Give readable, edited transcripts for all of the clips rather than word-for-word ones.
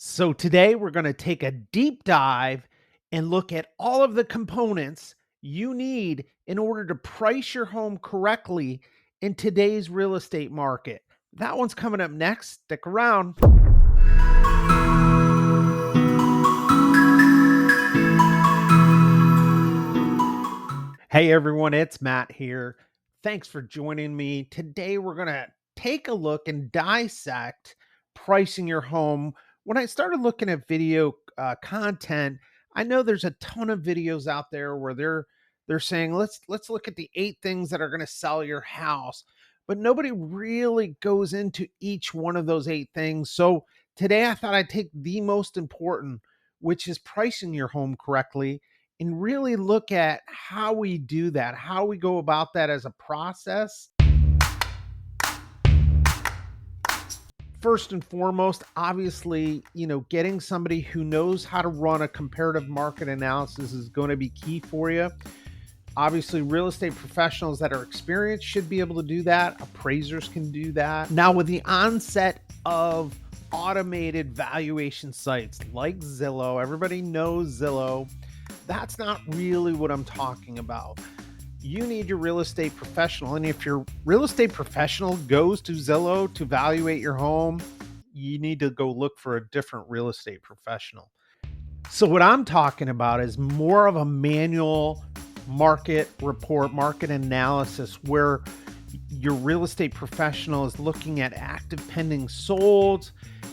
So today we're going to take a deep dive and look at all of the components you need in order to price your home correctly in today's real estate market. That one's coming up next. Stick around. Hey everyone, it's Matt here. Thanks for joining me. Today we're going to take a look and dissect pricing your home. When I started looking at video content, I know there's a ton of videos out there where they're saying let's look at the 8 things that are going to sell your house, but nobody really goes into each one of those 8 things. So today I thought I'd take the most important, which is pricing your home correctly, and really look at how we do that, how we go about that as a process. First and foremost, obviously, getting somebody who knows how to run a comparative market analysis is going to be key for you. Obviously, real estate professionals that are experienced should be able to do that. Appraisers can do that. Now, with the onset of automated valuation sites like Zillow, everybody knows Zillow. That's not really what I'm talking about. You need your real estate professional. And if your real estate professional goes to Zillow to evaluate your home, you need to go look for a different real estate professional. So what I'm talking about is more of a manual market report, market analysis, where your real estate professional is looking at active pending solds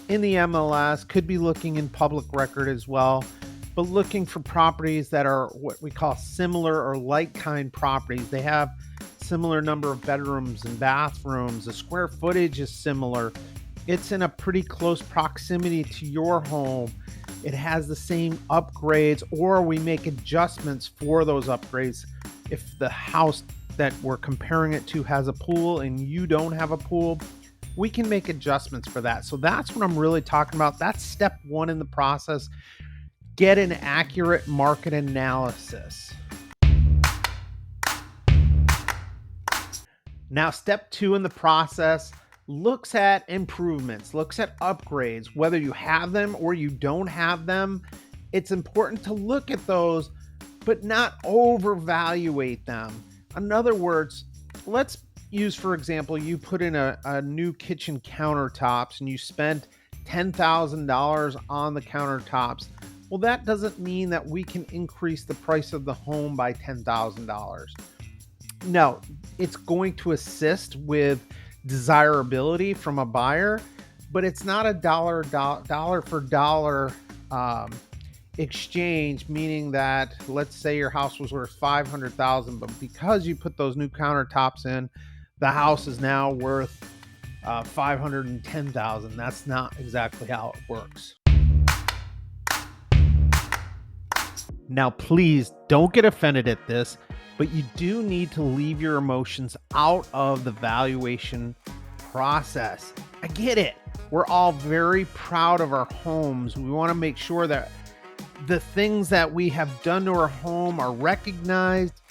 in the MLS, could be looking in public record as well, but looking for properties that are what we call similar or like kind properties. They have similar number of bedrooms and bathrooms. The square footage is similar. It's in a pretty close proximity to your home. It has the same upgrades, or we make adjustments for those upgrades. If the house that we're comparing it to has a pool and you don't have a pool, we can make adjustments for that. So that's what I'm really talking about. That's step 1 in the process. Get an accurate market analysis. Now, step 2 in the process looks at improvements, looks at upgrades, whether you have them or you don't have them. It's important to look at those, but not overvaluate them. In other words, let's use, for example, you put in a new kitchen countertops and you spent $10,000 on the countertops. Well, that doesn't mean that we can increase the price of the home by $10,000. No, it's going to assist with desirability from a buyer, but it's not a dollar for dollar exchange, meaning that let's say your house was worth $500,000, but because you put those new countertops in, the house is now worth $510,000. That's not exactly how it works. Now, please don't get offended at this, but you do need to leave your emotions out of the valuation process. I get it. We're all very proud of our homes. We want to make sure that the things that we have done to our home are recognized,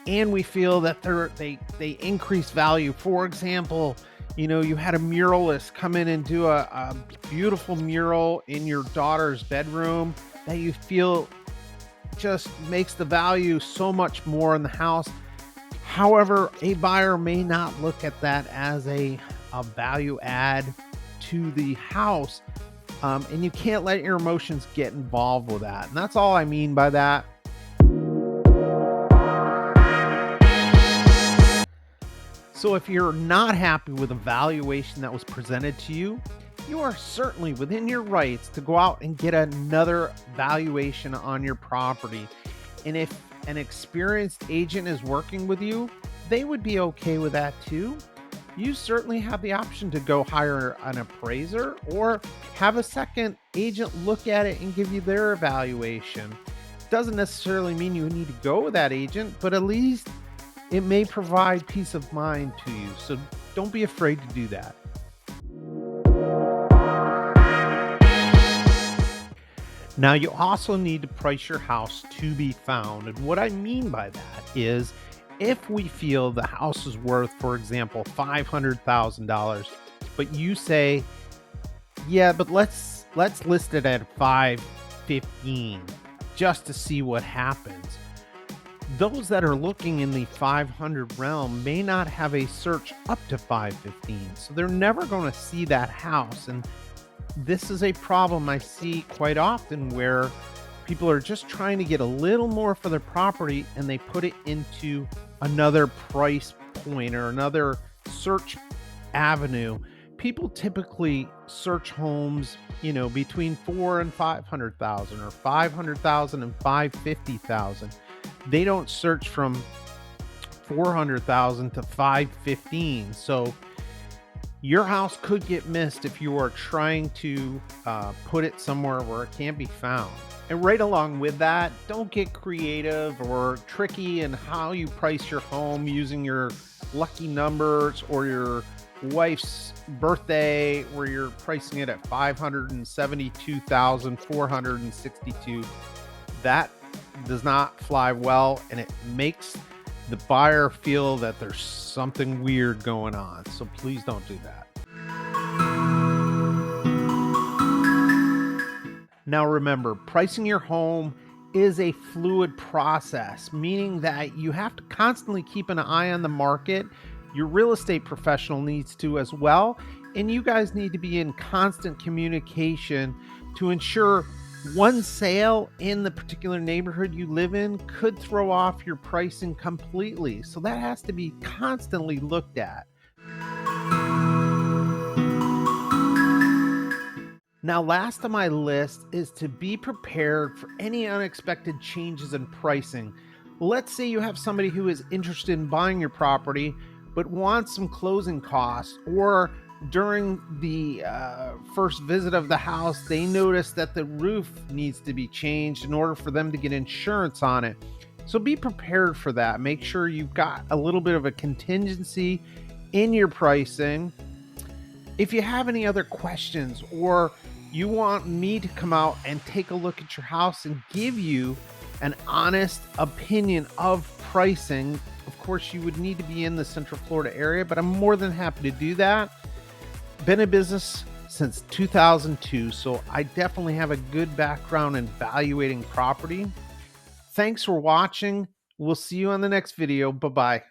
and we feel that they increase value. For example, you had a muralist come in and do a beautiful mural in your daughter's bedroom that you feel just makes the value so much more in the house. However, a buyer may not look at that as a value add to the house, and you can't let your emotions get involved with that. And that's all I mean by that. So if you're not happy with the valuation that was presented to you, you are certainly within your rights to go out and get another valuation on your property. And if an experienced agent is working with you, they would be okay with that too. You certainly have the option to go hire an appraiser or have a second agent look at it and give you their evaluation. Doesn't necessarily mean you need to go with that agent, but at least it may provide peace of mind to you. So don't be afraid to do that. Now, you also need to price your house to be found. And what I mean by that is, if we feel the house is worth, for example, $500,000, but you say, yeah, but let's Let's list it at 515 just to see what happens. Those that are looking in the 500 realm may not have a search up to 515, so they're never going to see that house. And this is a problem I see quite often where people are just trying to get a little more for their property and they put it into another price point or another search avenue. People typically search homes, between 4 and 500,000 or 500,000 and 550,000. They don't search from 400,000 to 515. So your house could get missed if you are trying to put it somewhere where it can't be found. And right along with that, don't get creative or tricky in how you price your home using your lucky numbers or your wife's birthday where you're pricing it at 572,462. That does not fly well, and it makes the buyer feel that there's something weird going on. So please don't do that. Now remember, pricing your home is a fluid process, meaning that you have to constantly keep an eye on the market. Your real estate professional needs to as well, and you guys need to be in constant communication to ensure one sale in the particular neighborhood you live in could throw off your pricing completely. So that has to be constantly looked at. Now, last on my list is to be prepared for any unexpected changes in pricing. Let's say you have somebody who is interested in buying your property, but wants some closing costs, or during the first visit of the house, they notice that the roof needs to be changed in order for them to get insurance on it. So be prepared for that. Make sure you've got a little bit of a contingency in your pricing. If you have any other questions or you want me to come out and take a look at your house and give you an honest opinion of pricing, of course, you would need to be in the Central Florida area, but I'm more than happy to do that. Been in business since 2002, so I definitely have a good background in evaluating property. Thanks for watching. We'll see you on the next video. Bye-bye.